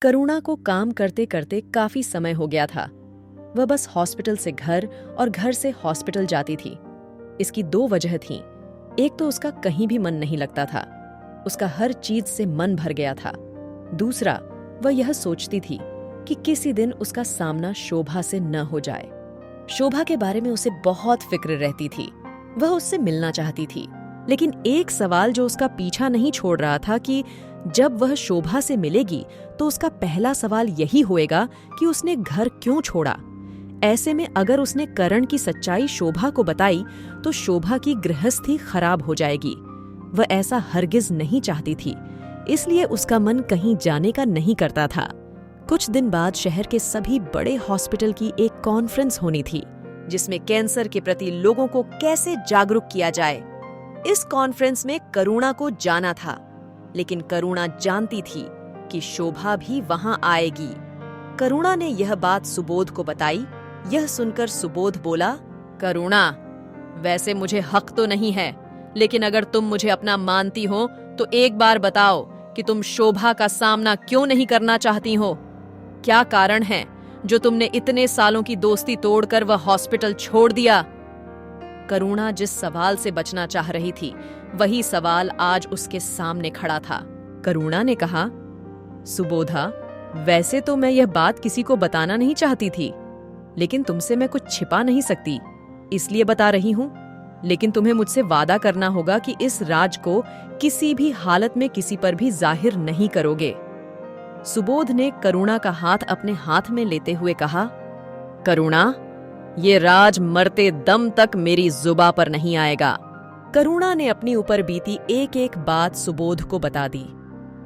करुणा को काम करते करते काफी समय हो गया था। वह बस हॉस्पिटल से घर और घर से हॉस्पिटल जाती थी। इसकी दो वजह थीं। एक तो उसका कहीं भी मन नहीं लगता था, उसका हर चीज से मन भर गया था। दूसरा, वह यह सोचती थी कि किसी दिन उसका सामना शोभा से न हो जाए। शोभा के बारे में उसे बहुत फिक्र रहती थी। वह उससे मिलना चाहती थी, लेकिन एक सवाल जो उसका पीछा नहीं छोड़ रहा था कि जब वह शोभा से मिलेगी तो उसका पहला सवाल यही होएगा कि उसने घर क्यों छोड़ा। ऐसे में अगर उसने करण की सच्चाई शोभा को बताई तो शोभा की गृहस्थी खराब हो जाएगी। वह ऐसा हरगिज नहीं चाहती थी, इसलिए उसका मन कहीं जाने का नहीं करता था। कुछ दिन बाद शहर के सभी बड़े हॉस्पिटल की एक कॉन्फ्रेंस होनी थी, जिसमें कैंसर के प्रति लोगों को कैसे जागरूक किया जाए। इस कॉन्फ्रेंस में करुणा को जाना था, लेकिन करुणा जानती थी कि शोभा भी वहां आएगी। करुणा ने यह बात सुबोध को बताई। यह सुनकर सुबोध बोला, करुणा, वैसे मुझे हक तो नहीं है, लेकिन अगर तुम मुझे अपना मानती हो तो एक बार बताओ कि तुम शोभा का सामना क्यों नहीं करना चाहती हो। क्या कारण है जो तुमने इतने सालों की दोस्ती तोड़कर वह हॉस्पिटल छोड़ दिया? करुणा जिस सवाल से बचना चाह रही थी, वही सवाल आज उसके सामने खड़ा था। करुणा ने कहा, सुबोधा, वैसे तो मैं यह बात किसी को बताना नहीं चाहती थी, लेकिन तुमसे मैं कुछ छिपा नहीं सकती, इसलिए बता रही हूं। लेकिन तुम्हें मुझसे वादा करना होगा कि इस राज को किसी भी हालत में किसी पर भी जाहिर नहीं करोगे। सुबोध ने करुणा का हाथ अपने हाथ में लेते हुए कहा, करुणा, ये राज मरते दम तक मेरी जुबां पर नहीं आएगा। करुणा ने अपनी ऊपर बीती एक एक बात सुबोध को बता दी।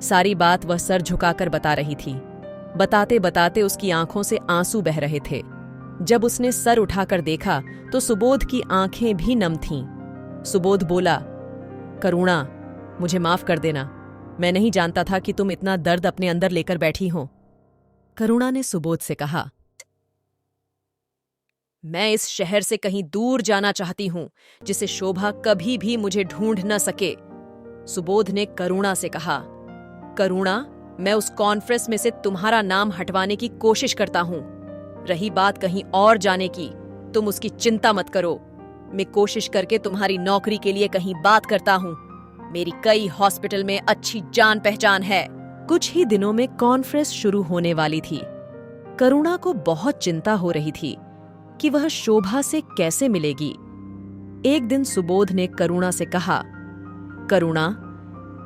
सारी बात वह सर झुकाकर बता रही थी। बताते बताते उसकी आंखों से आंसू बह रहे थे। जब उसने सर उठाकर देखा तो सुबोध की आंखें भी नम थीं। सुबोध बोला, करुणा, मुझे माफ कर देना, मैं नहीं जानता था कि तुम इतना दर्द अपने अंदर लेकर बैठी हो। करुणा ने सुबोध से कहा, मैं इस शहर से कहीं दूर जाना चाहती हूं, जिसे शोभा कभी भी मुझे ढूंढ न सके। सुबोध ने करुणा से कहा, करुणा, मैं उस कॉन्फ्रेंस में से तुम्हारा नाम हटवाने की कोशिश करता हूं। रही बात कहीं और जाने की, तुम उसकी चिंता मत करो। मैं कोशिश करके तुम्हारी नौकरी के लिए कहीं बात करता हूं। मेरी कई हॉस्पिटल में अच्छी जान पहचान है। कुछ ही दिनों में कॉन्फ्रेंस शुरू होने वाली थी। करुणा को बहुत चिंता हो रही थी कि वह शोभा से कैसे मिलेगी। एक दिन सुबोध ने करुणा से कहा, करुणा,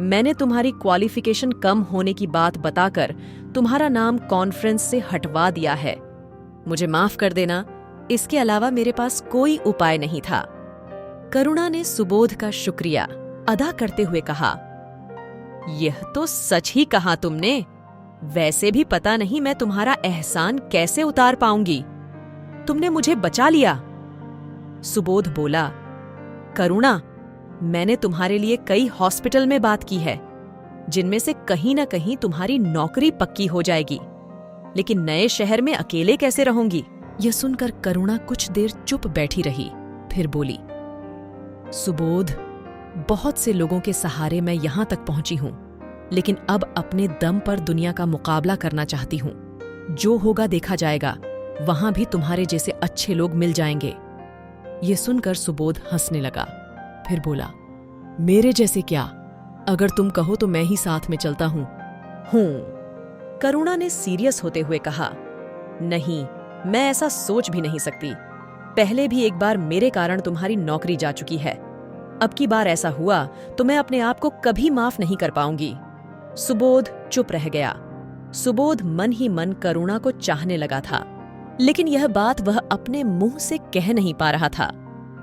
मैंने तुम्हारी क्वालिफिकेशन कम होने की बात बताकर तुम्हारा नाम कॉन्फ्रेंस से हटवा दिया है। मुझे माफ कर देना, इसके अलावा मेरे पास कोई उपाय नहीं था। करुणा ने सुबोध का शुक्रिया अदा करते हुए कहा, यह तो सच ही कहा तुमने। वैसे भी पता नहीं मैं तुम्हारा एहसान कैसे उतार पाऊंगी। तुमने मुझे बचा लिया। सुबोध बोला, करुणा, मैंने तुम्हारे लिए कई हॉस्पिटल में बात की है, जिनमें से कहीं ना कहीं तुम्हारी नौकरी पक्की हो जाएगी, लेकिन नए शहर में अकेले कैसे रहूंगी? यह सुनकर करुणा कुछ देर चुप बैठी रही, फिर बोली, सुबोध, बहुत से लोगों के सहारे मैं यहां तक पहुंची हूं, लेकिन अब अपने दम पर दुनिया का मुकाबला करना चाहती हूं। जो होगा देखा जाएगा, वहां भी तुम्हारे जैसे अच्छे लोग मिल जाएंगे। यह सुनकर सुबोध हंसने लगा, फिर बोला, मेरे जैसे क्या? अगर तुम कहो तो मैं ही साथ में चलता हूं। करुणा ने सीरियस होते हुए कहा, नहीं, मैं ऐसा सोच भी नहीं सकती। पहले भी एक बार मेरे कारण तुम्हारी नौकरी जा चुकी है। अब की बार ऐसा हुआ तो मैं अपने आप को कभी माफ नहीं कर पाऊंगी। सुबोध चुप रह गया। सुबोध मन ही मन करुणा को चाहने लगा था, लेकिन यह बात वह अपने मुंह से कह नहीं पा रहा था।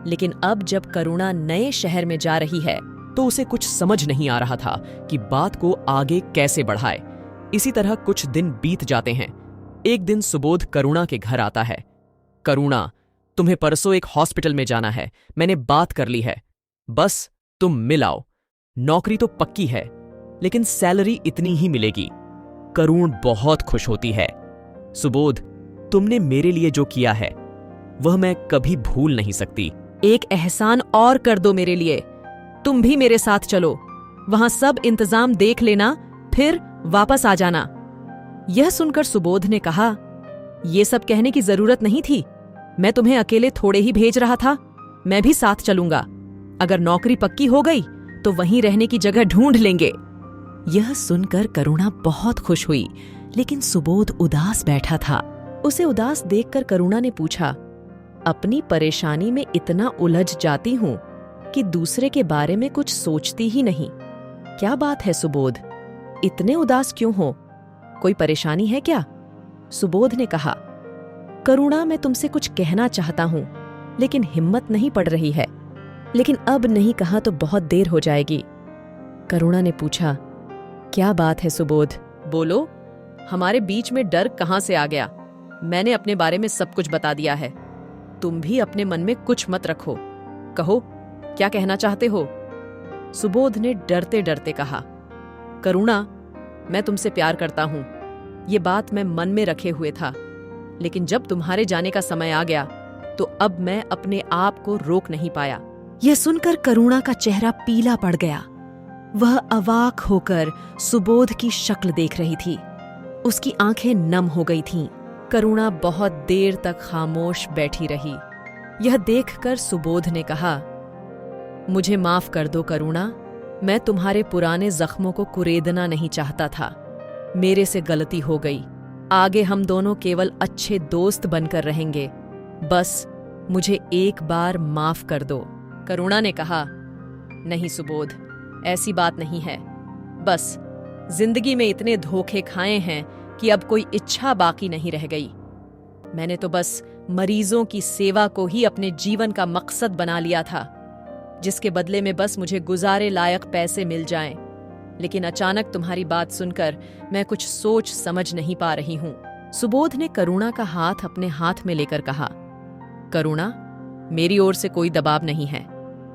लेकिन अब जब करुणा नए शहर में जा रही है तो उसे कुछ समझ नहीं आ रहा था कि बात को आगे कैसे बढ़ाए। इसी तरह कुछ दिन बीत जाते हैं। एक दिन सुबोध करुणा के घर आता है। करुणा, तुम्हें परसों एक हॉस्पिटल में जाना है, मैंने बात कर ली है, बस तुम मिल आओ। नौकरी तो पक्की है, लेकिन सैलरी इतनी ही मिलेगी। करुण बहुत खुश होती है। सुबोध, तुमने मेरे लिए जो किया है वह मैं कभी भूल नहीं सकती। एक एहसान और कर दो मेरे लिए, तुम भी मेरे साथ चलो, वहां सब इंतजाम देख लेना, फिर वापस आ जाना। यह सुनकर सुबोध ने कहा, ये सब कहने की जरूरत नहीं थी। मैं तुम्हें अकेले थोड़े ही भेज रहा था। मैं भी साथ चलूंगा। अगर नौकरी पक्की हो गई तो वहीं रहने की जगह ढूंढ लेंगे। यह सुनकर करुणा बहुत खुश हुई, लेकिन सुबोध उदास बैठा था। उसे उदास देखकर करुणा ने पूछा, अपनी परेशानी में इतना उलझ जाती हूं कि दूसरे के बारे में कुछ सोचती ही नहीं। क्या बात है सुबोध, इतने उदास क्यों हो? कोई परेशानी है क्या? सुबोध ने कहा, करुणा, मैं तुमसे कुछ कहना चाहता हूं, लेकिन हिम्मत नहीं पड़ रही है। लेकिन अब नहीं कहा तो बहुत देर हो जाएगी। करुणा ने पूछा, क्या बात है सुबोध, बोलो। हमारे बीच में डर कहां से आ गया? मैंने अपने बारे में सब कुछ बता दिया है। तुम भी अपने मन में कुछ मत रखो। कहो, क्या कहना चाहते हो? सुबोध ने डरते डरते कहा, करुणा, मैं तुमसे प्यार करता हूं। ये बात मैं मन में रखे हुए था, लेकिन जब तुम्हारे जाने का समय आ गया तो अब मैं अपने आप को रोक नहीं पाया। यह सुनकर करुणा का चेहरा पीला पड़ गया। वह अवाक होकर सुबोध की शक्ल देख रही थी। उसकी आंखें नम हो गई थीं। करुणा बहुत देर तक खामोश बैठी रही। यह देखकर सुबोध ने कहा, मुझे माफ कर दो करुणा, मैं तुम्हारे पुराने जख्मों को कुरेदना नहीं चाहता था। मेरे से गलती हो गई। आगे हम दोनों केवल अच्छे दोस्त बनकर रहेंगे। बस मुझे एक बार माफ कर दो। करुणा ने कहा, नहीं सुबोध, ऐसी बात नहीं है। बस जिंदगी में इतने धोखे खाए हैं कि अब कोई इच्छा बाकी नहीं रह गई। मैंने तो बस मरीजों की सेवा को ही अपने जीवन का मकसद बना लिया था, जिसके बदले में बस मुझे गुजारे लायक पैसे मिल जाएं। लेकिन अचानक तुम्हारी बात सुनकर मैं कुछ सोच समझ नहीं पा रही हूं। सुबोध ने करुणा का हाथ अपने हाथ में लेकर कहा, करुणा, मेरी ओर से कोई दबाव नहीं है।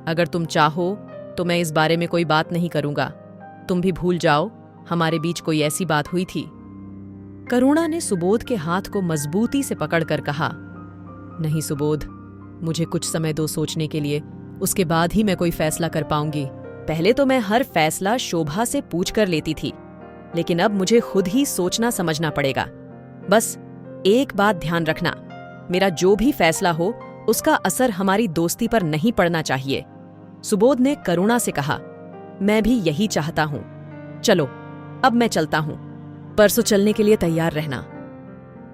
अगर तुम चाहो तो मैं इस बारे में कोई बात नहीं करूंगा। तुम भी भूल जाओ हमारे बीच कोई ऐसी बात हुई थी। करुणा ने सुबोध के हाथ को मजबूती से पकड़कर कहा, नहीं सुबोध, मुझे कुछ समय दो सोचने के लिए। उसके बाद ही मैं कोई फैसला कर पाऊंगी। पहले तो मैं हर फैसला शोभा से पूछ कर लेती थी, लेकिन अब मुझे खुद ही सोचना समझना पड़ेगा। बस एक बात ध्यान रखना, मेरा जो भी फैसला हो उसका असर हमारी दोस्ती पर नहीं पड़ना चाहिए। सुबोध ने करुणा से कहा, मैं भी यही चाहता हूं। चलो अब मैं चलता हूं। परसों चलने के लिए तैयार रहना।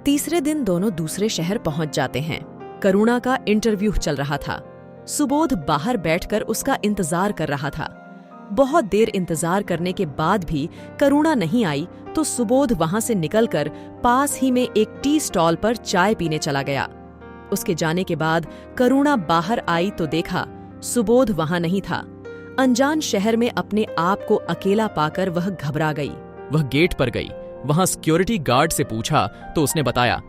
तीसरे दिन दोनों दूसरे शहर पहुंच जाते हैं। करुणा का इंटरव्यू चल रहा था। सुबोध बाहर बैठकर उसका इंतजार कर रहा था। बहुत देर इंतजार करने के बाद भी करुणा नहीं आई तो सुबोध वहां से निकलकर पास ही में एक टी स्टॉल पर चाय पीने चला गया। उसके जाने के बाद करुणा बाहर आई तो देखा सुबोध वहां नहीं था। अनजान शहर में अपने आप को अकेला पाकर वह घबरा गई। वह गेट पर गई। वहां सिक्योरिटी गार्ड से पूछा तो उसने बताया,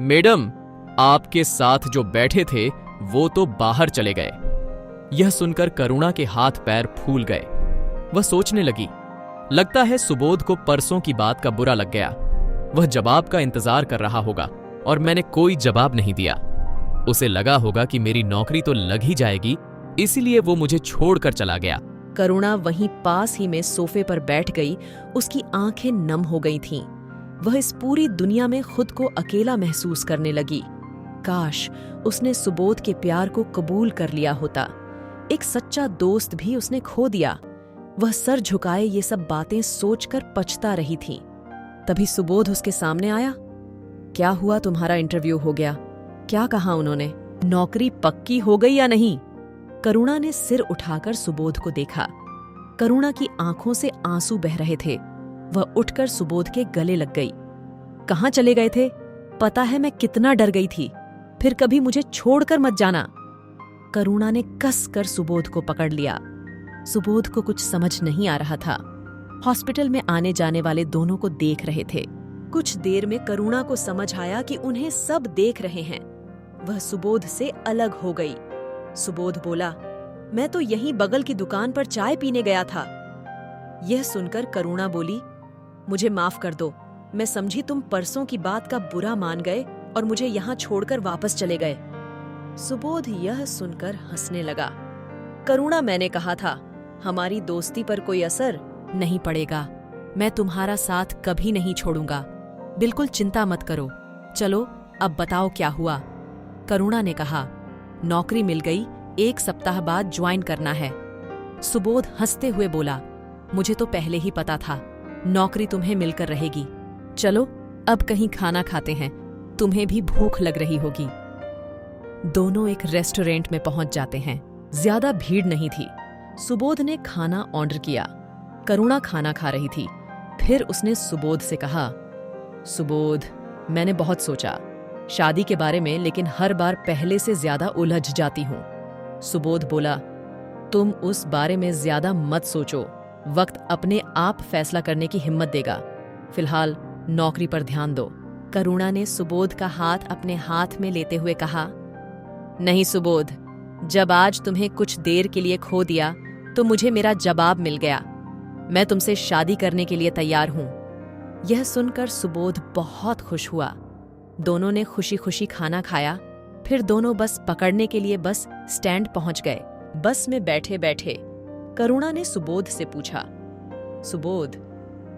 मैडम, आपके साथ जो बैठे थे वो तो बाहर चले गए। यह सुनकर करुणा के हाथ पैर फूल गए। वह सोचने लगी, लगता है सुबोध को परसों की बात का बुरा लग गया। वह जवाब का इंतजार कर रहा होगा और मैंने कोई जवाब नहीं दिया। उसे लगा होगा कि मेरी नौकरी तो लग ही जाएगी, इसीलिए वो मुझे छोड़कर चला गया। करुणा वहीं पास ही में सोफे पर बैठ गई। उसकी आंखें नम हो गई थीं। वह इस पूरी दुनिया में खुद को अकेला महसूस करने लगी। काश उसने सुबोध के प्यार को कबूल कर लिया होता। एक सच्चा दोस्त भी उसने खो दिया। वह सर झुकाए ये सब बातें सोचकर पछता रही थी। तभी सुबोध उसके सामने आया। क्या हुआ, तुम्हारा इंटरव्यू हो गया? क्या कहा उन्होंने? नौकरी पक्की हो गई या नहीं? करुणा ने सिर उठाकर सुबोध को देखा। करुणा की आंखों से आंसू बह रहे थे। वह उठकर सुबोध के गले लग गई। कहाँ चले गए थे? पता है मैं कितना डर गई थी। फिर कभी मुझे छोड़कर मत जाना। करुणा ने कस कर सुबोध को पकड़ लिया। सुबोध को कुछ समझ नहीं आ रहा था। हॉस्पिटल में आने जाने वाले दोनों को देख रहे थे। कुछ देर में करुणा को समझ आया कि उन्हें सब देख रहे हैं। वह सुबोध से अलग हो गई। सुबोध बोला, मैं तो यहीं बगल की दुकान पर चाय पीने गया था। यह सुनकर करुणा बोली, मुझे माफ कर दो। मैं समझी तुम परसों की बात का बुरा मान गए और मुझे यहाँ छोड़कर वापस चले गए। सुबोध यह सुनकर हंसने लगा। करुणा, मैंने कहा था हमारी दोस्ती पर कोई असर नहीं पड़ेगा। मैं तुम्हारा साथ कभी नहीं छोड़ूंगा। बिल्कुल चिंता मत करो। चलो अब बताओ क्या हुआ। करुणा ने कहा, नौकरी मिल गई, 1 सप्ताह बाद ज्वाइन करना है। सुबोध हंसते हुए बोला, मुझे तो पहले ही पता था, नौकरी तुम्हें मिलकर रहेगी। चलो अब कहीं खाना खाते हैं, तुम्हें भी भूख लग रही होगी। दोनों एक रेस्टोरेंट में पहुंच जाते हैं। ज्यादा भीड़ नहीं थी। सुबोध ने खाना ऑर्डर किया। करुणा खाना खा रही थी। फिर उसने सुबोध से कहा, सुबोध, मैंने बहुत सोचा शादी के बारे में, लेकिन हर बार पहले से ज्यादा उलझ जाती हूं। सुबोध बोला, तुम उस बारे में ज्यादा मत सोचो, वक्त अपने आप फैसला करने की हिम्मत देगा। फिलहाल नौकरी पर ध्यान दो। करुणा ने सुबोध का हाथ अपने हाथ में लेते हुए कहा, नहीं सुबोध, जब आज तुम्हें कुछ देर के लिए खो दिया तो मुझे मेरा जवाब मिल गया। मैं तुमसे शादी करने के लिए तैयार हूं। यह सुनकर सुबोध बहुत खुश हुआ। दोनों ने खुशी खुशी खाना खाया। फिर दोनों बस पकड़ने के लिए बस स्टैंड पहुंच गए। बस में बैठे बैठे करुणा ने सुबोध से पूछा, सुबोध,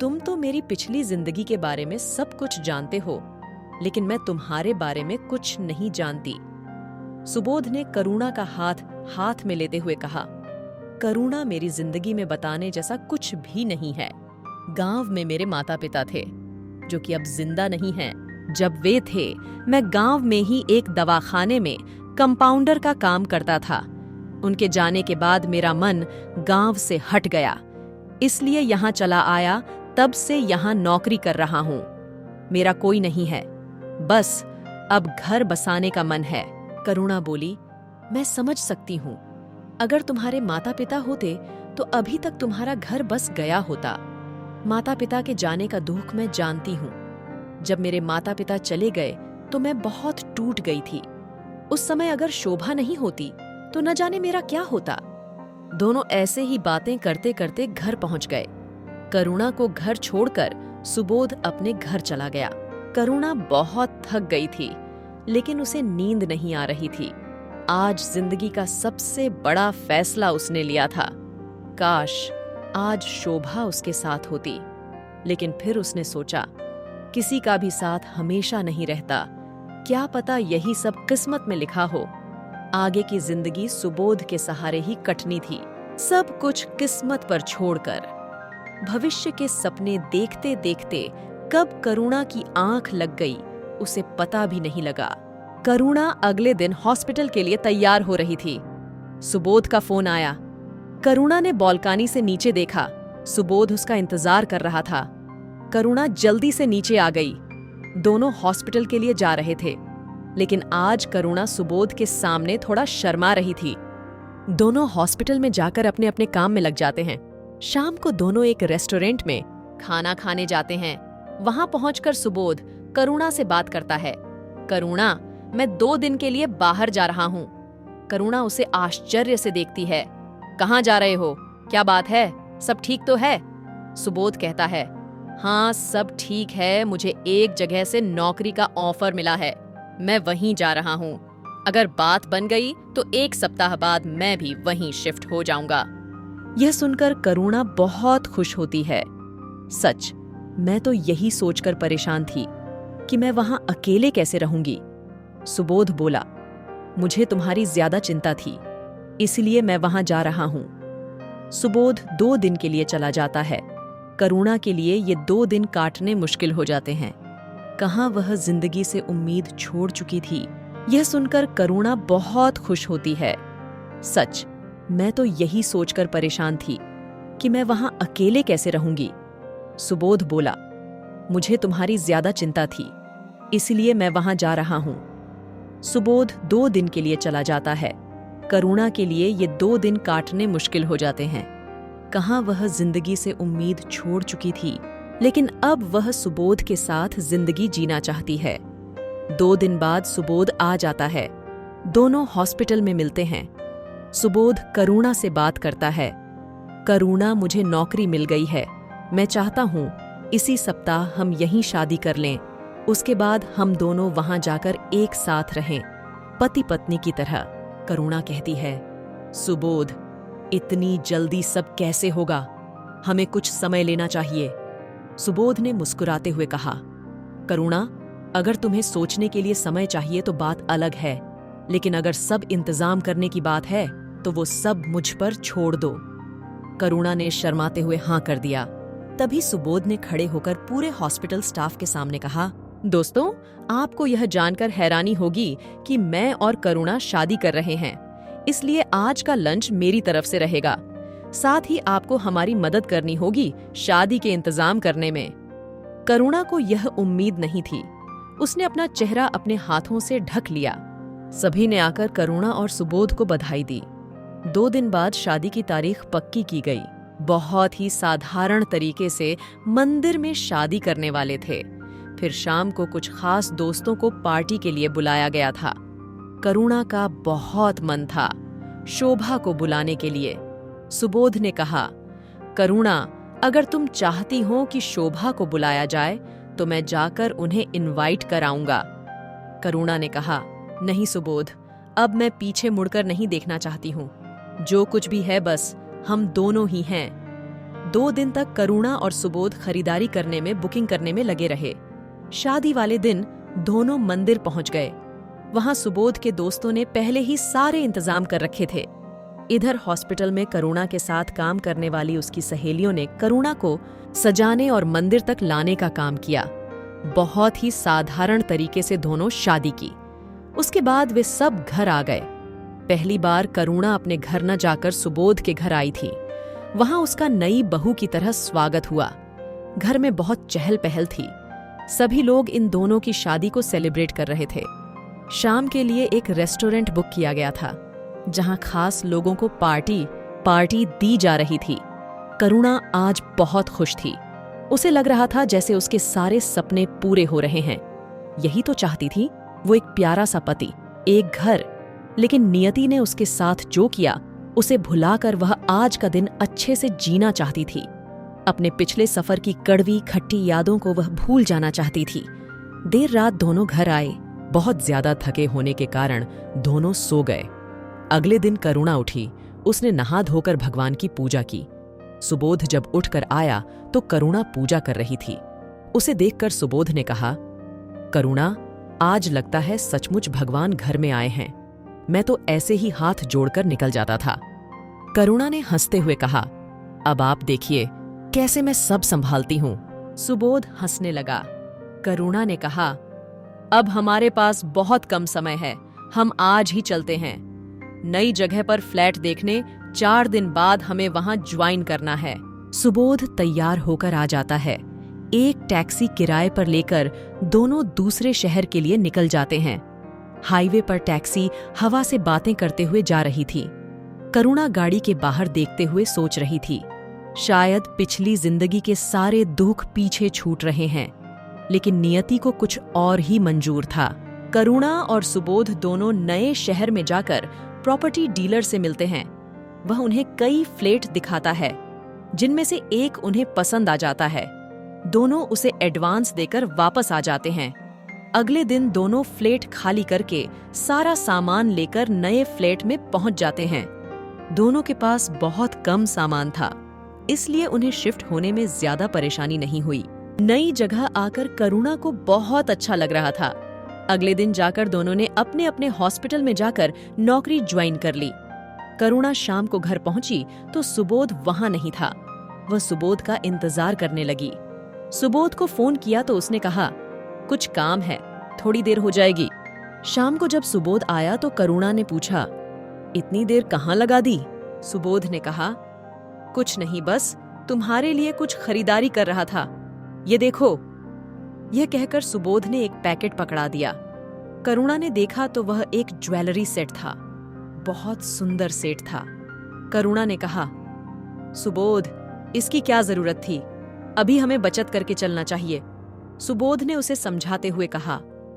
तुम तो मेरी पिछली जिंदगी के बारे में सब कुछ जानते हो, लेकिन मैं तुम्हारे बारे में कुछ नहीं जानती। सुबोध ने करुणा का हाथ में लेते हुए कहा, करुणा मेरी जिंदगी में बताने जैसा कुछ भी नहीं है। गांव में मेरे माता पिता थे, जो कि अब जिंदा नहीं हैं। जब वे थे, मैं गांव में ही एक दवाखाने में कंपाउंडर का काम करता था। उनके जाने के बाद मेरा मन गांव से हट गया, इसलिए यहाँ चला आया। तब से यहाँ नौकरी कर रहा हूँ। मेरा कोई नहीं है, बस अब घर बसाने का मन है। करुणा बोली, मैं समझ सकती हूँ। अगर तुम्हारे माता पिता होते तो अभी तक तुम्हारा घर बस गया होता। माता पिता के जाने का दुख मैं जानती हूँ। जब मेरे माता पिता चले गए तो मैं बहुत टूट गई थी। उस समय अगर शोभा नहीं होती तो न जाने मेरा क्या होता। दोनों ऐसे ही बातें करते करते घर पहुंच गए। करुणा को घर छोड़कर सुबोध अपने घर चला गया। करुणा बहुत थक गई थी, लेकिन उसे नींद नहीं आ रही थी। आज जिंदगी का सबसे बड़ा फैसला उसने लिया था। काश आज शोभा उसके साथ होती, लेकिन फिर उसने सोचा, किसी का भी साथ हमेशा नहीं रहता। क्या पता यही सब किस्मत में लिखा हो। आगे की जिंदगी सुबोध के सहारे ही कटनी थी, सब कुछ किस्मत पर छोड़कर। भविष्य के सपने देखते देखते कब करुणा की आंख लग गई, उसे पता भी नहीं लगा। करुणा अगले दिन हॉस्पिटल के लिए तैयार हो रही थी। सुबोध का फोन आया। करुणा ने बालकनी से नीचे देखा। सुबोध उसका इंतजार कर रहा था। करुणा जल्दी से नीचे आ गई। दोनों हॉस्पिटल के लिए जा रहे थे, लेकिन आज करुणा सुबोध के सामने थोड़ा शर्मा रही थी। दोनों हॉस्पिटल में जाकर अपने अपने काम में लग जाते हैं। शाम को दोनों एक रेस्टोरेंट में खाना खाने जाते हैं। वहां पहुंचकर सुबोध करुणा से बात करता है। करुणा, मैं 2 दिन के लिए बाहर जा रहा हूँ। करुणा उसे आश्चर्य से देखती है। कहाँ जा रहे हो? क्या बात है? सब ठीक तो है? सुबोध कहता है, हाँ सब ठीक है, मुझे एक जगह से नौकरी का ऑफर मिला है, मैं वहीं जा रहा हूँ। अगर बात बन गई तो 1 सप्ताह बाद मैं भी वहीं शिफ्ट हो जाऊंगा। यह सुनकर करुणा बहुत खुश होती है। सच, मैं तो यही सोचकर परेशान थी कि मैं वहां अकेले कैसे रहूंगी। सुबोध बोला, मुझे तुम्हारी ज्यादा चिंता थी, इसलिए मैं वहां जा रहा हूं। सुबोध 2 दिन के लिए चला जाता है। करुणा के लिए ये 2 दिन काटने मुश्किल हो जाते हैं। कहाँ वह जिंदगी से उम्मीद छोड़ चुकी थी। यह सुनकर करुणा बहुत खुश होती है। सच, मैं तो यही सोचकर परेशान थी कि मैं वहां अकेले कैसे रहूंगी। सुबोध बोला, मुझे तुम्हारी ज्यादा चिंता थी, इसलिए मैं वहां जा रहा हूं। सुबोध 2 दिन के लिए चला जाता है। करुणा के लिए ये 2 दिन काटने मुश्किल हो जाते हैं। कहाँ वह जिंदगी से उम्मीद छोड़ चुकी थी, लेकिन अब वह सुबोध के साथ जिंदगी जीना चाहती है। 2 दिन बाद सुबोध आ जाता है। दोनों हॉस्पिटल में मिलते हैं। सुबोध करुणा से बात करता है। करुणा, मुझे नौकरी मिल गई है। मैं चाहता हूँ इसी सप्ताह हम यहीं शादी कर लें। उसके बाद हम दोनों वहां जाकर एक साथ रहें, पति पत्नी की तरह। करुणा कहती है, सुबोध, इतनी जल्दी सब कैसे होगा? हमें कुछ समय लेना चाहिए। सुबोध ने मुस्कुराते हुए कहा। करुणा, अगर तुम्हें सोचने के लिए समय चाहिए तो बात अलग है, लेकिन अगर सब इंतजाम करने की बात है तो वो सब मुझ पर छोड़ दो। करुणा ने शर्माते हुए हाँ कर दिया। तभी सुबोध ने खड़े होकर पूरे हॉस्पिटल स्टाफ के सामने कहा, दोस्तों, आपको यह जानकर हैरानी होगी कि मैं और करुणा शादी कर रहे हैं, इसलिए आज का लंच मेरी तरफ से रहेगा। साथ ही आपको हमारी मदद करनी होगी शादी के इंतजाम करने में। करुणा को यह उम्मीद नहीं थी। उसने अपना चेहरा अपने हाथों से ढक लिया। सभी ने आकर करुणा और सुबोध को बधाई दी। 2 दिन बाद शादी की तारीख पक्की की गई। बहुत ही साधारण तरीके से मंदिर में शादी करने वाले थे। फिर शाम को कुछ खास दोस्तों को पार्टी के लिए बुलाया गया था। करुणा का बहुत मन था शोभा को बुलाने के लिए। सुबोध ने कहा, करुणा, अगर तुम चाहती हो कि शोभा को बुलाया जाए तो मैं जाकर उन्हें इनवाइट कराऊंगा। करुणा ने कहा, नहीं सुबोध, अब मैं पीछे मुड़कर नहीं देखना चाहती हूँ। जो कुछ भी है बस हम दोनों ही हैं। 2 दिन तक करुणा और सुबोध खरीदारी करने में, बुकिंग करने में लगे रहे। शादी वाले दिन दोनों मंदिर पहुंच गए। वहां सुबोध के दोस्तों ने पहले ही सारे इंतजाम कर रखे थे। इधर हॉस्पिटल में करुणा के साथ काम करने वाली उसकी सहेलियों ने करुणा को सजाने और मंदिर तक लाने का काम किया। बहुत ही साधारण तरीके से दोनों शादी की। उसके बाद वे सब घर आ गए। पहली बार करुणा अपने घर न जाकर सुबोध के घर आई थी। वहां उसका नई बहू की तरह स्वागत हुआ। घर में बहुत चहल पहल थी। सभी लोग इन दोनों की शादी को सेलिब्रेट कर रहे थे। शाम के लिए एक रेस्टोरेंट बुक किया गया था, जहां खास लोगों को पार्टी दी जा रही थी। करुणा आज बहुत खुश थी। उसे लग रहा था जैसे उसके सारे सपने पूरे हो रहे हैं। यही तो चाहती थी वो, एक प्यारा सा पति, एक घर। लेकिन नियति ने उसके साथ जो किया उसे भुलाकर वह आज का दिन अच्छे से जीना चाहती थी। अपने पिछले सफर की कड़वी खट्टी यादों को वह भूल जाना चाहती थी। देर रात दोनों घर आए। बहुत ज्यादा थके होने के कारण दोनों सो गए। अगले दिन करुणा उठी। उसने नहा धोकर भगवान की पूजा की। सुबोध जब उठकर आया तो करुणा पूजा कर रही थी। उसे देखकर सुबोध ने कहा, करुणा, आज लगता है सचमुच भगवान घर में आए हैं। मैं तो ऐसे ही हाथ जोड़कर निकल जाता था। करुणा ने हंसते हुए कहा, अब आप देखिए कैसे मैं सब संभालती हूं। सुबोध हंसने लगा। करुणा ने कहा, अब हमारे पास बहुत कम समय है, हम आज ही चलते हैं। नई जगह पर फ्लैट देखने 4 दिन बाद हमें वहां ज्वाइन करना है। सुबोध तैयार होकर आ जाता है। एक टैक्सी किराए पर लेकर दोनों दूसरे शहर के लिए निकल जाते हैं। हाईवे पर टैक्सी हवा से बातें करते हुए जा रही थी। करुणा गाड़ी के बाहर देखते हुए सोच रही थी, शायद पिछली जिंदगी के सारे दुख पीछे छूट रहे हैं, लेकिन नियति को कुछ और ही मंजूर था। करुणा और सुबोध दोनों नए शहर में जाकर प्रॉपर्टी डीलर से मिलते हैं। वह उन्हें कई फ्लैट दिखाता है, जिनमें से एक उन्हें पसंद आ जाता है। दोनों उसे एडवांस देकर वापस आ जाते हैं। अगले दिन दोनों फ्लैट खाली करके सारा सामान लेकर नए फ्लैट में पहुंच जाते हैं। दोनों के पास बहुत कम सामान था, इसलिए उन्हें शिफ्ट होने में ज्यादा परेशानी नहीं हुई। नई जगह आकर करुणा को बहुत अच्छा लग रहा था। अगले दिन जाकर दोनों ने अपने अपने हॉस्पिटल में जाकर नौकरी ज्वाइन कर ली। करुणा शाम को घर पहुंची तो सुबोध वहां नहीं था। वह सुबोध का इंतजार करने लगी। सुबोध को फोन किया तो उसने कहा, कुछ काम है, थोड़ी देर हो जाएगी। शाम को जब सुबोध आया तो करुणा ने पूछा, इतनी देर कहाँ लगा दी? सुबोध ने कहा, कुछ नहीं, बस तुम्हारे लिए कुछ खरीदारी कर रहा था, ये देखो। यह कहकर सुबोध ने एक पैकेट पकड़ा दिया। करुणा ने देखा तो वह एक ज्वेलरी सेट था। बहुत सुंदर सेट था। करुणा ने कहा, सुबोध, इसकी क्या जरूरत थी? अभी हमें बचत करके चलना चाहिए। सुबोध ने उसे समझाते हुए कहा,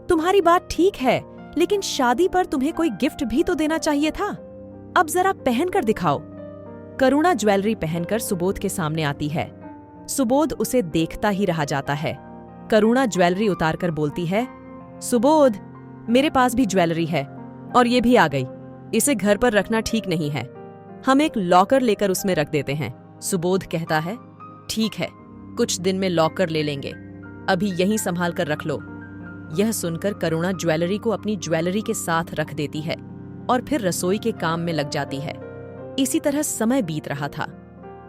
तुम्हारी बात ठीक है, लेकिन शादी पर तुम्हें कोई गिफ्ट भी तो देना चाहिए था। अब जरा पहनकर दिखाओ। करुणा ज्वेलरी पहनकर सुबोध के सामने आती है। सुबोध उसे देखता ही रह जाता है। करुणा ज्वेलरी उतारकर बोलती है, सुबोध, मेरे पास भी ज्वेलरी है और ये भी आ गई। इसे घर पर रखना ठीक नहीं है, हम एक लॉकर लेकर उसमें रख देते हैं। सुबोध कहता है, ठीक है, कुछ दिन में लॉकर ले लेंगे। अभी यहीं संभाल कर रख लो। यह सुनकर करुणा ज्वेलरी को अपनी ज्वेलरी के साथ रख देती है और फिर रसोई के काम में लग जाती है। इसी तरह समय बीत रहा था।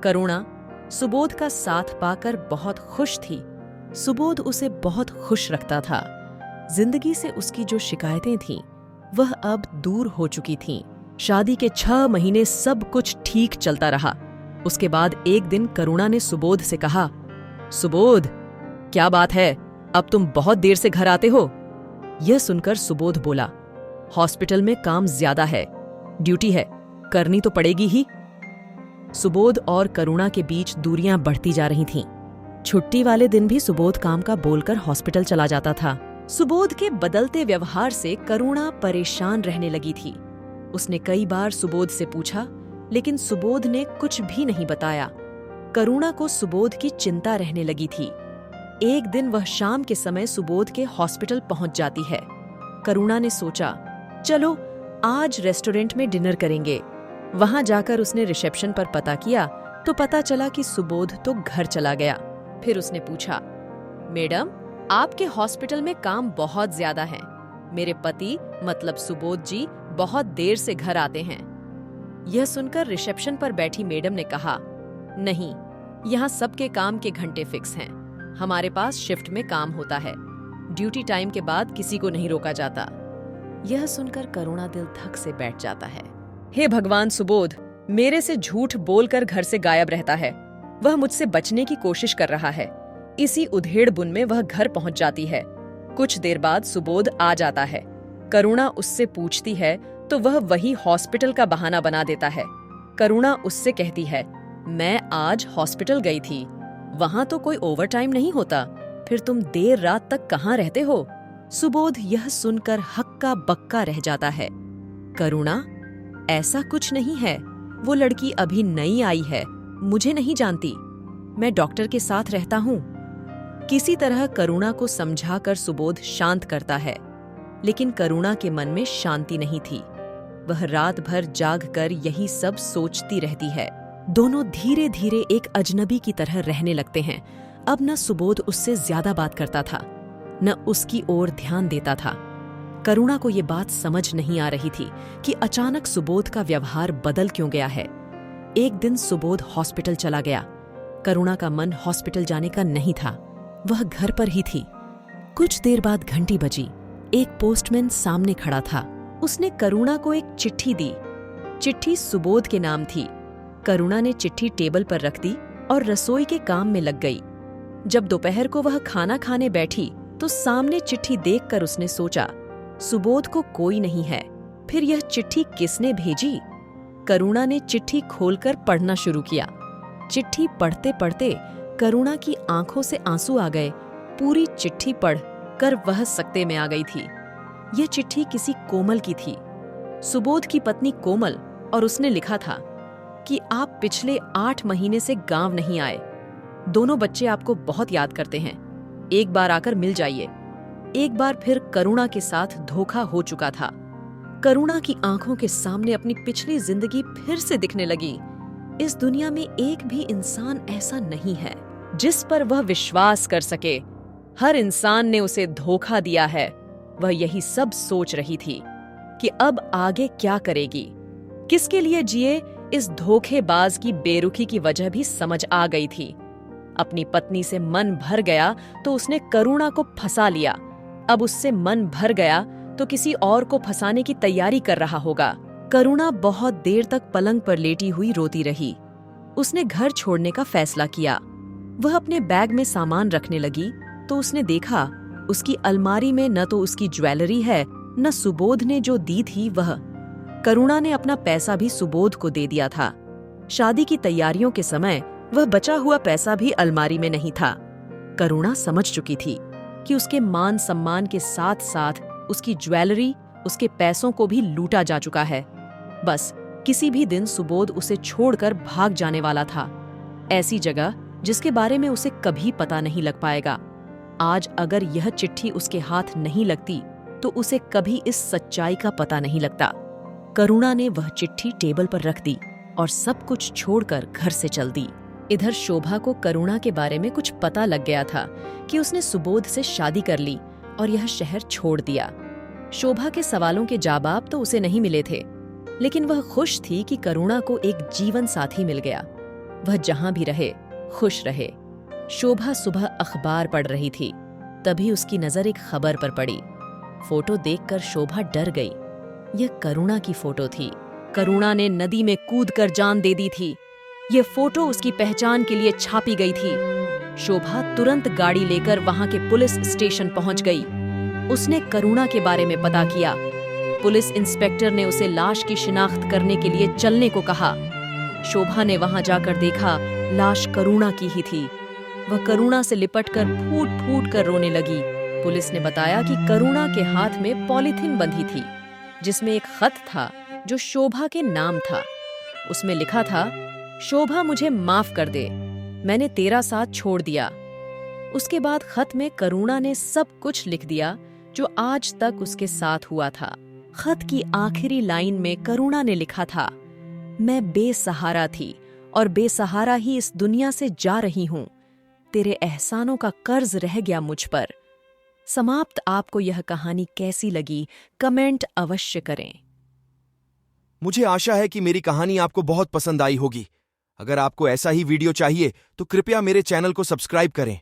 करुणा सुबोध का साथ पाकर बहुत खुश थी। सुबोध उसे बहुत खुश रखता था। जिंदगी से उसकी जो शिकायतें थीं, वह अब दूर हो चुकी थीं। शादी के 6 महीने सब कुछ ठीक चलता रहा। उसके बाद एक दिन करुणा ने सुबोध से कहा, सुबोध, क्या बात है, अब तुम बहुत देर से घर आते हो? यह सुनकर सुबोध बोला, हॉस्पिटल में काम ज्यादा है, ड्यूटी है, करनी तो पड़ेगी ही। सुबोध और करुणा के बीच दूरियां बढ़ती जा रही थीं। छुट्टी वाले दिन भी सुबोध काम का बोलकर हॉस्पिटल चला जाता था। सुबोध के बदलते व्यवहार से करुणा परेशान रहने लगी थी। उसने कई बार सुबोध से पूछा, लेकिन सुबोध ने कुछ भी नहीं बताया। करुणा को सुबोध की चिंता रहने लगी थी। एक दिन वह शाम के समय सुबोध के हॉस्पिटल पहुंच जाती है। करुणा ने सोचा, चलो आज रेस्टोरेंट में डिनर करेंगे। वहां जाकर उसने रिसेप्शन पर पता किया तो पता चला कि सुबोध तो घर चला गया। फिर उसने पूछा, मैडम, आपके हॉस्पिटल में काम बहुत ज्यादा है। मेरे पति मतलब सुबोध जी बहुत देर से घर आते हैं। यह सुनकर रिसेप्शन पर बैठी मैडम ने कहा, नहीं, यहाँ सबके काम के घंटे फिक्स हैं। हमारे पास शिफ्ट में काम होता है, ड्यूटी टाइम के बाद किसी को नहीं रोका जाता। यह सुनकर करुणा दिल धक से बैठ जाता है। हे भगवान, सुबोध मेरे से झूठ बोलकर घर से गायब रहता है। वह मुझसे बचने की कोशिश कर रहा है। इसी उधेड़-बुन में वह घर पहुंच जाती है। कुछ देर बाद सुबोध आ जाता है। करुणा उससे पूछती है तो वह वही हॉस्पिटल का बहाना बना देता है। करुणा उससे कहती है, मैं आज हॉस्पिटल गई थी, वहां तो कोई ओवरटाइम नहीं होता, फिर तुम देर रात तक कहाँ रहते हो? सुबोध यह सुनकर हक्का बक्का रह जाता है। करुणा, ऐसा कुछ नहीं है, वो लड़की अभी नई आई है, मुझे नहीं जानती, मैं डॉक्टर के साथ रहता हूँ। किसी तरह करुणा को समझाकर सुबोध शांत करता है, लेकिन करुणा के मन में शांति नहीं थी। वह रात भर जाग कर यही सब सोचती रहती है। दोनों धीरे धीरे एक अजनबी की तरह रहने लगते हैं। अब न सुबोध उससे ज्यादा बात करता था, न उसकी ओर ध्यान देता था। करुणा को ये बात समझ नहीं आ रही थी कि अचानक सुबोध का व्यवहार बदल क्यों गया है। एक दिन सुबोध हॉस्पिटल चला गया। करुणा का मन हॉस्पिटल जाने का नहीं था, वह घर पर ही थी। कुछ देर बाद घंटी बजी। एक पोस्टमैन सामने खड़ा था। उसने करुणा को एक चिट्ठी दी। चिट्ठी सुबोध के नाम थी। करुणा ने चिट्ठी टेबल पर रख दी और रसोई के काम में लग गई। जब दोपहर को वह खाना खाने बैठी तो सामने चिट्ठी देखकर उसने सोचा, सुबोध को कोई नहीं है, फिर यह चिट्ठी किसने भेजी? करुणा ने चिट्ठी खोलकर पढ़ना शुरू किया। चिट्ठी पढ़ते पढ़ते करुणा की आंखों से आंसू आ गए। पूरी चिट्ठी पढ़ कर वह सकते में आ गई थी। यह चिट्ठी किसी कोमल की थी, सुबोध की पत्नी कोमल, और उसने लिखा था कि आप पिछले 8 महीने से गांव नहीं आए। दोनों बच्चे आपको बहुत याद करते हैं, एक बार आकर मिल जाइए। एक बार फिर करुणा के साथ धोखा हो चुका था। करुणा की आंखों के सामने अपनी पिछली जिंदगी फिर से दिखने लगी। इस दुनिया में एक भी इंसान ऐसा नहीं है जिस पर वह विश्वास कर सके। हर इंसान ने उसे धोखा दिया है। वह यही सब सोच रही थी कि अब आगे क्या करेगी, किसके लिए जिए। इस धोखेबाज की बेरुखी की वजह भी समझ आ गई थी। अपनी पत्नी से मन भर गया तो उसने करुणा को फंसा लिया। अब उससे मन भर गया तो किसी और को फंसाने की तैयारी कर रहा होगा। करुणा बहुत देर तक पलंग पर लेटी हुई रोती रही। उसने घर छोड़ने का फैसला किया। वह अपने बैग में सामान रखने लगी तो उसने देखा उसकी अलमारी में न तो उसकी ज्वेलरी है, न सुबोध ने जो दी थी वह। करुणा ने अपना पैसा भी सुबोध को दे दिया था। शादी की तैयारियों के समय वह बचा हुआ पैसा भी अलमारी में नहीं था। करुणा समझ चुकी थी कि उसके मान सम्मान के साथ साथ उसकी ज्वेलरी, उसके पैसों को भी लूटा जा चुका है। बस किसी भी दिन सुबोध उसे छोड़कर भाग जाने वाला था, ऐसी जगह जिसके बारे में उसे कभी पता नहीं लग पाएगा। आज अगर यह चिट्ठी उसके हाथ नहीं लगती तो उसे कभी इस सच्चाई का पता नहीं लगता। करुणा ने वह चिट्ठी टेबल पर रख दी और सब कुछ छोड़कर घर से चल दी। इधर शोभा को करुणा के बारे में कुछ पता लग गया था कि उसने सुबोध से शादी कर ली और यह शहर छोड़ दिया। शोभा के सवालों के जवाब तो उसे नहीं मिले थे, लेकिन वह खुश थी कि करुणा को एक जीवन साथी मिल गया। वह जहां भी रहे खुश रहे। शोभा सुबह अखबार पढ़ रही थी, तभी उसकी नजर एक खबर पर पड़ी। फोटो देखकर शोभा डर गई। यह करुणा की फोटो थी। करुणा ने नदी में कूदकर जान दे दी थी। यह फोटो उसकी पहचान के लिए छापी गई थी। शोभा तुरंत गाड़ी लेकर वहां के पुलिस स्टेशन पहुंच गई। उसने करुणा के बारे में पता किया। पुलिस इंस्पेक्टर ने उसे लाश की शिनाख्त करने के लिए चलने को कहा। शोभा ने वहां जाकर देखा, लाश करुणा की ही थी। वह करुणा से लिपटकर फूट फूट कर रोने लगी। पुलिस ने बताया कि करुणा के हाथ में पॉलीथिन बंधी थी, जिसमें एक खत था जो शोभा के नाम था। उसमें लिखा था, शोभा मुझे माफ कर दे, मैंने तेरा साथ छोड़ दिया। उसके बाद खत में करुणा ने सब कुछ लिख दिया जो आज तक उसके साथ हुआ था। खत की आखिरी लाइन में करुणा ने लिखा था, मैं बेसहारा थी और बेसहारा ही इस दुनिया से जा रही हूं। तेरे एहसानों का कर्ज रह गया मुझ पर। समाप्त। आपको यह कहानी कैसी लगी, कमेंट अवश्य करें। मुझे आशा है कि मेरी कहानी आपको बहुत पसंद आई होगी। अगर आपको ऐसा ही वीडियो चाहिए तो कृपया मेरे चैनल को सब्सक्राइब करें।